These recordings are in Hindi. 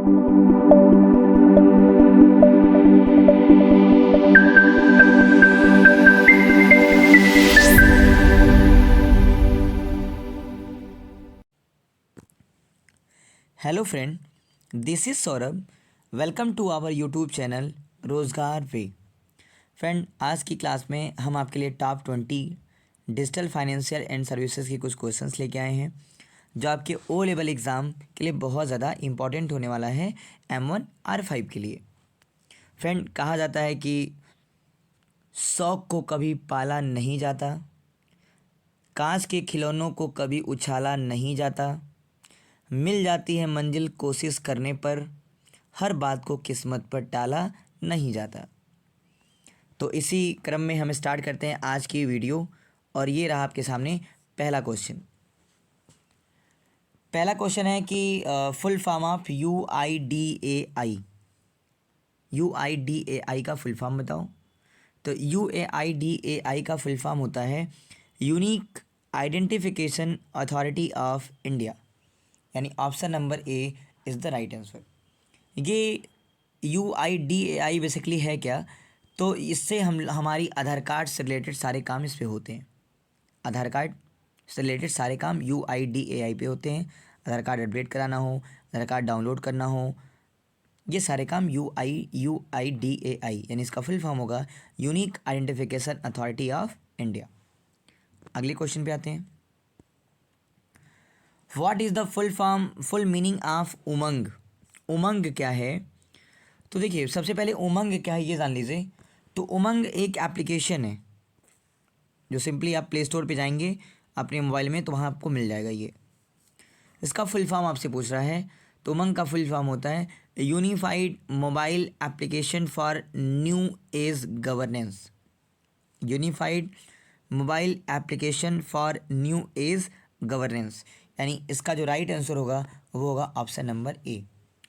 Hello friend, this is Saurabh. Welcome to our YouTube channel Rozgar way. Friend, आज की क्लास में हम आपके लिए top 20 digital financial and services के कुछ क्वेश्चंस लेके आए हैं जो आपके ओ लेवल एग्ज़ाम के लिए बहुत ज़्यादा इम्पॉर्टेंट होने वाला है M1 R5 के लिए। फ्रेंड, कहा जाता है कि शौक को कभी पाला नहीं जाता, कांच के खिलौनों को कभी उछाला नहीं जाता, मिल जाती है मंजिल कोशिश करने पर, हर बात को किस्मत पर टाला नहीं जाता। तो इसी क्रम में हम स्टार्ट करते हैं आज की वीडियो। और ये रहा आपके सामने पहला क्वेश्चन। पहला क्वेश्चन है कि full form of UIDAI। UIDAI का फुल फॉर्म बताओ। तो UIDAI का फुल फॉर्म होता है unique identification authority of India, यानी option number A is the right answer. ये UIDAI बेसिकली है क्या? तो इससे हम हमारी आधार कार्ड से रिलेटेड सारे काम इस पे होते हैं। आधार कार्ड से रिलेटेड सारे काम UIDAI पे होते हैं। आधार कार्ड अपडेट कराना हो, आधार कार्ड डाउनलोड करना हो, ये सारे काम UIDAI, यानी इसका फुल फॉर्म होगा unique identification authority of India. अगले क्वेश्चन पे आते हैं। What is the full meaning of Umang? Umang क्या है? तो देखिए, सबसे पहले उमंग क्या है ये जान लीजिए। तो उमंग एक एप्लीकेशन है जो सिंपली आप प्ले स्टोर पे जाएंगे अपने मोबाइल में, तो वहाँ आपको मिल जाएगा ये। इसका फुल फॉर्म आपसे पूछ रहा है, तो उमंग का फुल फॉर्म होता है unified mobile application for new age governance. Unified mobile application for new age governance, यानी इसका जो राइट आंसर होगा वो होगा option number A.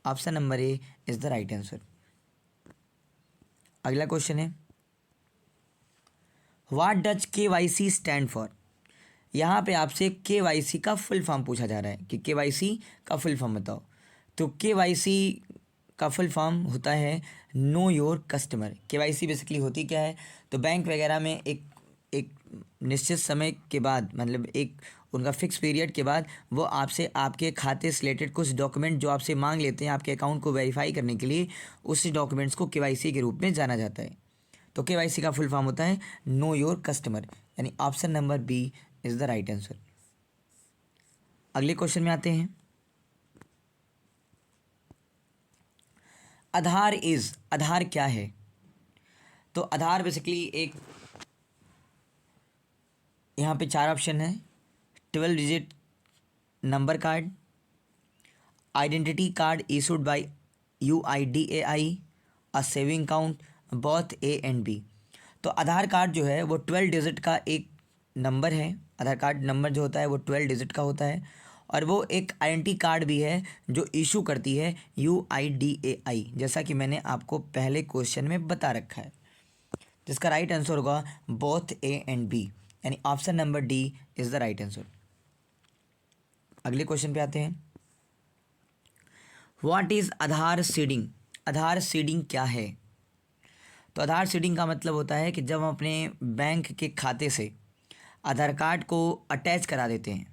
Option number A is the right answer. अगला क्वेश्चन है, what does KYC stand for? यहाँ पे आपसे KYC का फुल फॉर्म पूछा जा रहा है कि KYC का फुल फॉर्म बताओ। तो KYC का फुल फॉर्म होता है know your customer. KYC basically होती क्या है? तो बैंक वगैरह में एक निश्चित समय के बाद, मतलब एक उनका फिक्स पीरियड के बाद, वो आपसे आपके खाते से रिलेटेड कुछ डॉक्यूमेंट जो आपसे मांग लेते हैं आपके अकाउंट को वेरीफाई करने के लिए, उस डॉक्यूमेंट्स को KYC के रूप में जाना जाता है। तो KYC का फुल फॉर्म होता है नो योर कस्टमर, यानी option number B is the right answer. अगले क्वेश्चन में आते हैं। आधार क्या है? तो आधार बेसिकली एक, यहाँ पे 4 ऑप्शन है। 12 digit number card, identity card issued by UIDAI, a saving account, both A and B। तो आधार कार्ड जो है वो 12 डिजिट का एक नंबर है। आधार कार्ड नंबर जो होता है वो 12 डिजिट का होता है, और वो एक आइडेंटिटी कार्ड भी है जो इशू करती है UIDAI, जैसा कि मैंने आपको पहले क्वेश्चन में बता रखा है, जिसका राइट आंसर होगा बोथ A एंड B, यानी option number D is the right answer. अगले क्वेश्चन पे आते हैं। What is Aadhaar seeding? Aadhaar seeding क्या है? तो आधार सीडिंग का मतलब होता है कि जब हम अपने बैंक के खाते से आधार कार्ड को अटैच करा देते हैं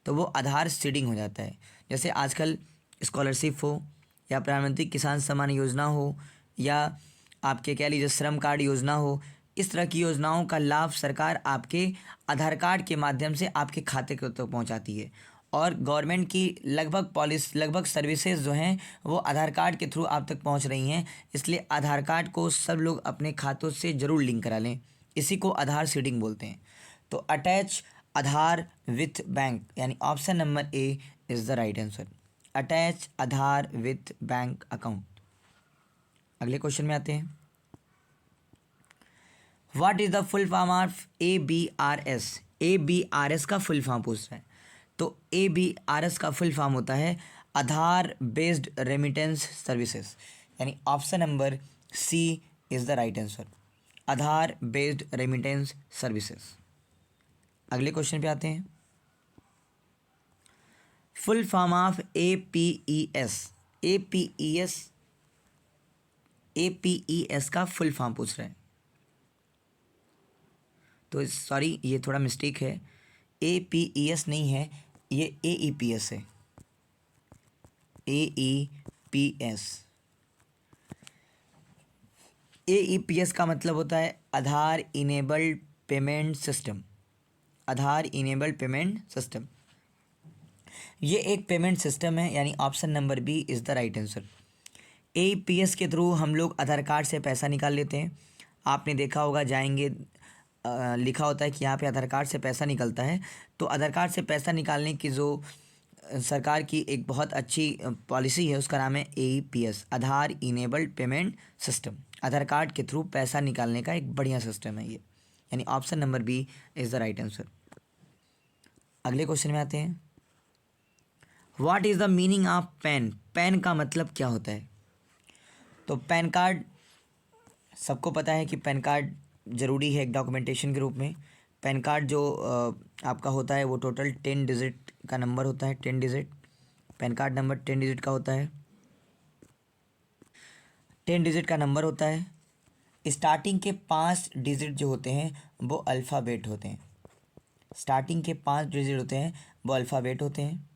तो वो आधार सीडिंग हो जाता है। जैसे आजकल स्कॉलरशिप हो, या प्रधानमंत्री किसान सम्मान योजना हो, या आपके कह लीजिए श्रम कार्ड योजना हो, इस तरह की योजनाओं का लाभ सरकार आपके आधार कार्ड के माध्यम से आपके खाते को तक पहुंचाती है। और गवर्नमेंट की लगभग सर्विसेज जो हैं वो आधार कार्ड के थ्रू आप तक पहुंच रही हैं। इसलिए आधार कार्ड को सब लोग अपने खातों से ज़रूर लिंक करा लें, इसी को आधार सीडिंग बोलते हैं। तो अटैच आधार विथ बैंक, यानी option number A is the right answer. Attach Aadhaar with bank account. अगले क्वेश्चन में आते हैं। What is the full form of ABRS? ABRS का फुल फॉर्म पूछ रहा है। तो ABRS का फुल फॉर्म होता है आधार बेस्ड रेमिटेंस सर्विसेज, यानी option number C is the right answer. Aadhaar based remittance services. अगले क्वेश्चन पे आते हैं। Full form of APES। APES का फुल फॉर्म पूछ रहा है, तो सॉरी ये थोड़ा मिस्टेक है, APES नहीं है, ये AEPS है, AEPS। AEPS का मतलब होता है Aadhaar enabled payment system, Aadhaar enabled payment system. ये एक पेमेंट सिस्टम है, यानी option number B is the right answer. AEPS के थ्रू हम लोग आधार कार्ड से पैसा निकाल लेते हैं। आपने देखा होगा, जाएंगे लिखा होता है कि यहाँ पे आधार कार्ड से पैसा निकलता है। तो आधार कार्ड से पैसा निकालने की जो सरकार की एक बहुत अच्छी पॉलिसी है, उसका नाम है AEPS, Aadhaar enabled payment system. Aadhaar card के थ्रू पैसा निकालने का एक बढ़िया सिस्टम है ये, यानी option number B is the right answer. अगले क्वेश्चन में आते हैं। What is the meaning of PAN? PAN का मतलब क्या होता है? तो पैन कार्ड, सबको पता है कि पैन कार्ड ज़रूरी है एक डॉक्यूमेंटेशन के रूप में। पैन कार्ड जो आपका होता है वो टोटल 10 डिजिट का नंबर होता है, 10 digit. Pan card number 10 digit का होता है, 10 डिजिट का नंबर होता है। स्टार्टिंग के 5 डिजिट जो होते हैं वो अल्फ़ाबेट होते हैं, स्टार्टिंग के 5 डिजिट होते हैं वो अल्फ़ाबेट होते हैं।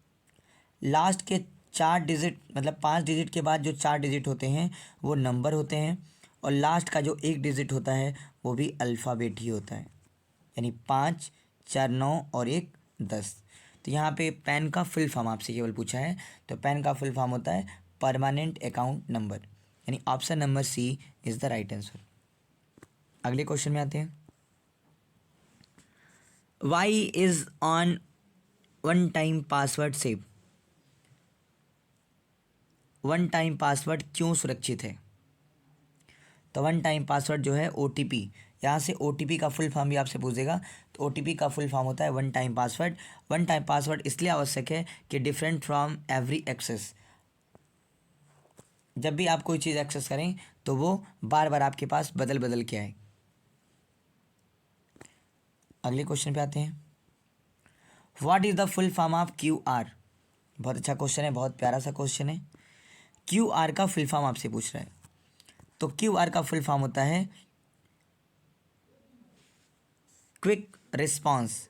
लास्ट के 4 डिजिट, मतलब 5 डिजिट के बाद जो 4 डिजिट होते हैं वो नंबर होते हैं, और लास्ट का जो 1 डिजिट होता है वो भी अल्फ़ाबेट ही होता है, यानी 5, 4, 9 और 1, 10। तो यहाँ पे पैन का फुल फॉर्म आपसे केवल पूछा है, तो पैन का फुल फॉर्म होता है परमानेंट अकाउंट नंबर, यानी option number C is the right answer. अगले क्वेश्चन में आते हैं। Why is on one time password safe? One time password क्यों सुरक्षित है? तो वन टाइम पासवर्ड जो है OTP, यहाँ से OTP का फुल फॉर्म भी आपसे पूछेगा, तो OTP का फुल फॉर्म होता है one time password. One time password इसलिए आवश्यक है कि डिफरेंट फ्रॉम एवरी एक्सेस, जब भी आप कोई चीज़ एक्सेस करें तो वो बार बार आपके पास बदल बदल के आए। अगले क्वेश्चन पे आते हैं। What is the full form of QR? बहुत अच्छा क्वेश्चन है, बहुत प्यारा सा क्वेश्चन है। QR का फुल फॉर्म आपसे पूछ रहा है, तो QR का फुल फॉर्म होता है क्विक रिस्पॉन्स।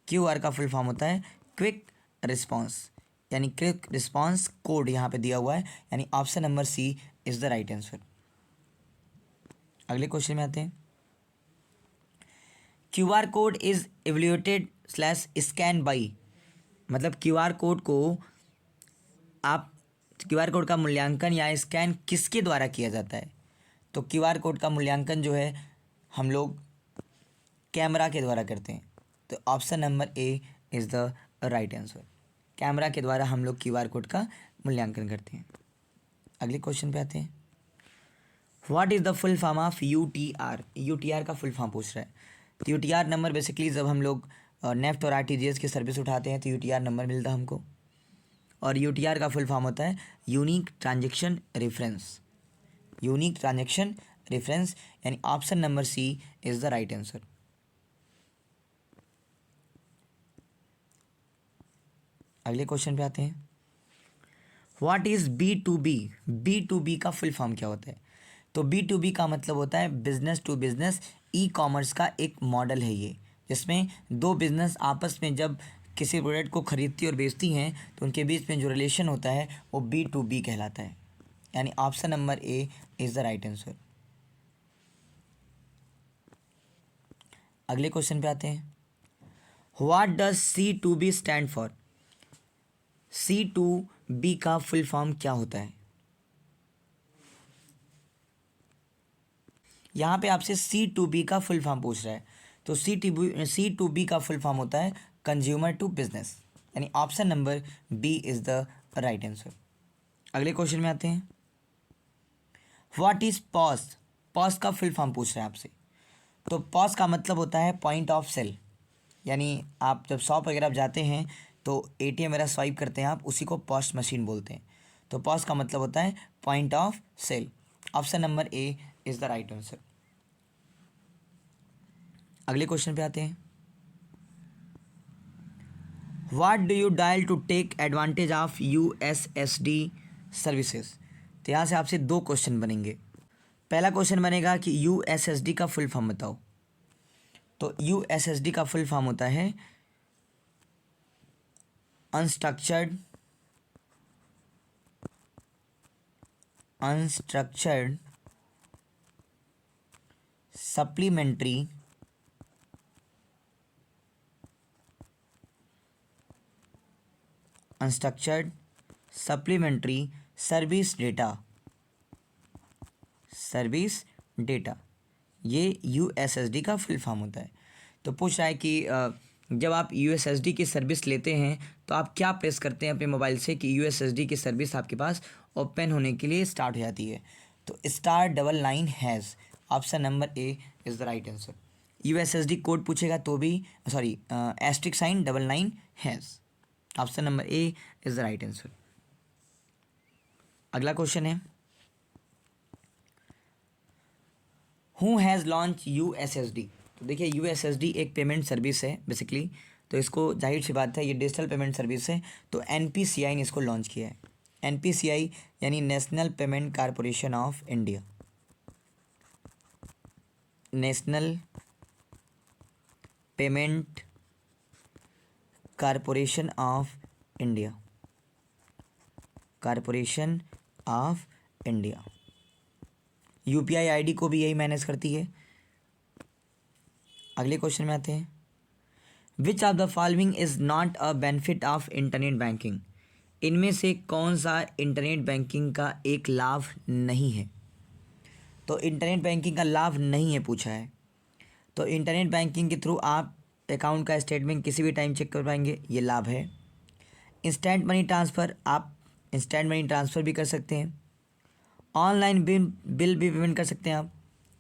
QR का फुल फॉर्म होता है क्विक रिस्पॉन्स, यानी क्विक रिस्पॉन्स कोड यहाँ पे दिया हुआ है, यानी option number C is the right answer. अगले क्वेश्चन में आते हैं। QR code is evaluated slash scan by, मतलब QR कोड को आप, QR कोड का मूल्यांकन या स्कैन किसके द्वारा किया जाता है? तो QR कोड का मूल्यांकन जो है हम लोग कैमरा के द्वारा करते हैं, तो option number A is the right answer. Camera के द्वारा हम लोग QR कोड का मूल्यांकन करते हैं। अगले क्वेश्चन पे आते हैं। What is the full form of UTR? UTR का फुल फॉर्म पूछ रहा है। तो UTR नंबर बेसिकली जब हम लोग नेफ्ट और RTGS की सर्विस उठाते हैं तो UTR नंबर मिलता है हमको, और UTR का फुल फॉर्म होता है unique transaction reference, unique transaction reference, यानी option number C is the right answer. अगले क्वेश्चन पे आते हैं। What is B2B? B2B का फुल फॉर्म क्या होता है? तो B2B का मतलब होता है बिजनेस टू बिजनेस ई-कॉमर्स का एक मॉडल है ये, जिसमें दो बिजनेस आपस में जब किसी प्रोडक्ट को खरीदती और बेचती हैं तो उनके बीच में जो रिलेशन होता है वो B2B कहलाता है, यानी option number A is the right answer. अगले क्वेश्चन पे आते हैं। What does C2B stand for? C2B का फुल फॉर्म क्या होता है? यहाँ पे आपसे C2B का फुल फॉर्म पूछ रहा है, तो C2B का फुल फॉर्म होता है कंज्यूमर टू बिजनेस, यानी option number B is the right answer. अगले क्वेश्चन में आते हैं। What is POS? पॉस का फुल फॉर्म पूछ रहे हैं आपसे, तो पॉस का मतलब होता है पॉइंट ऑफ सेल, यानी आप जब शॉप वगैरह जाते हैं तो ATM वगैरह स्वाइप करते हैं आप, उसी को पॉस मशीन बोलते हैं। तो पॉस का मतलब होता है point of sale, option number A is the right answer. अगले क्वेश्चन पे आते हैं। What do you dial to take advantage of USSD services. तो यहाँ से आपसे 2 क्वेश्चन बनेंगे। पहला क्वेश्चन बनेगा कि यूएसएसडी का फुल फॉर्म बताओ। तो यूएसएसडी का फुल फॉर्म होता है अनस्ट्रक्चर्ड सप्लीमेंट्री सर्विस डेटा, ये यूएसएसडी का फुल फॉर्म होता है। तो पूछ रहा है कि जब आप यूएसएसडी की सर्विस लेते हैं तो आप क्या प्रेस करते हैं अपने मोबाइल से कि यूएसएसडी की सर्विस आपके पास ओपन होने के लिए स्टार्ट हो जाती है। तो *9####, option number A is the right answer. USSD code पूछेगा तो भी *9####, option number A is the right answer. अगला क्वेश्चन है, हु हैज़ लॉन्च यूएसएसडी। तो देखिए यूएसएसडी एक पेमेंट सर्विस है बेसिकली, तो इसको जाहिर सी बात है ये डिजिटल पेमेंट सर्विस है। तो एनपीसीआई ने इसको लॉन्च किया है। एनपीसीआई यानी national payment corporation of India, national payment corporation of India. UPI ID को भी यही मैनेज करती है। अगले क्वेश्चन में आते हैं, which of the following is not a benefit of internet banking. इनमें से कौन सा इंटरनेट बैंकिंग का एक लाभ नहीं है। तो इंटरनेट बैंकिंग का लाभ नहीं है पूछा है। तो इंटरनेट बैंकिंग के थ्रू आप अकाउंट का स्टेटमेंट किसी भी टाइम चेक कर पाएंगे, ये लाभ है। इंस्टेंट मनी ट्रांसफ़र, आप इंस्टेंट मनी ट्रांसफ़र भी कर सकते हैं। ऑनलाइन बिल भी पेमेंट कर सकते हैं आप।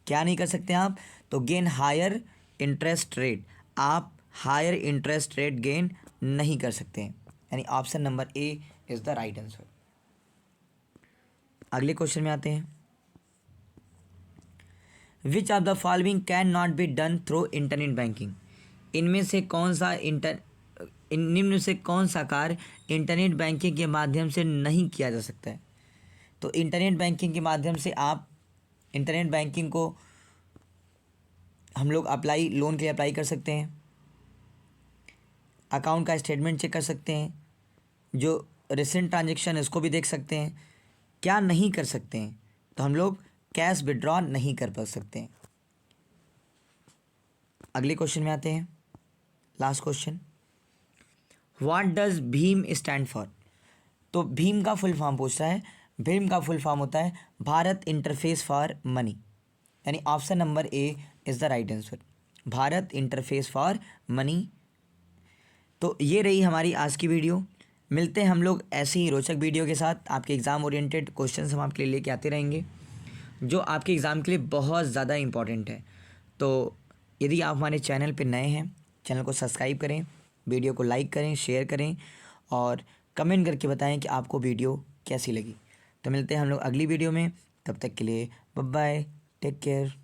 क्या नहीं कर सकते आप, तो गेन हायर इंटरेस्ट रेट, आप हायर इंटरेस्ट रेट गेन नहीं कर सकते हैं, यानी option number A is the right answer. अगले क्वेश्चन में आते हैं, which of the following can not be done through internet banking. इनमें से निम्न से कौन सा कार्य इंटरनेट बैंकिंग के माध्यम से नहीं किया जा सकता है। तो इंटरनेट बैंकिंग के माध्यम से आप इंटरनेट बैंकिंग को हम लोग लोन के लिए अप्लाई कर सकते हैं, अकाउंट का स्टेटमेंट चेक कर सकते हैं, जो रिसेंट ट्रांजेक्शन इसको भी देख सकते हैं। क्या नहीं कर सकते हैं, तो हम लोग कैश विड्रॉ नहीं कर पा सकते हैं। अगले क्वेश्चन में आते हैं, last question, what does Bhim stand for. तो भीम का फुल फॉर्म पूछ रहा है। भीम का फुल फॉर्म होता है भारत इंटरफेस फॉर मनी, यानी option number A is the right answer, Bharat interface for money. तो ये रही हमारी आज की वीडियो। मिलते हैं हम लोग ऐसी ही रोचक वीडियो के साथ। आपके एग्ज़ाम ओरिएंटेड क्वेश्चंस हम आपके लिए लेके आते रहेंगे, जो आपके एग्ज़ाम के लिए बहुत ज़्यादा इंपॉर्टेंट है। तो यदि आप हमारे चैनल पर नए हैं, चैनल को सब्सक्राइब करें, वीडियो को लाइक करें, शेयर करें और कमेंट करके बताएं कि आपको वीडियो कैसी लगी। तो मिलते हैं हम लोग अगली वीडियो में, तब तक के लिए बाय बाय, टेक केयर।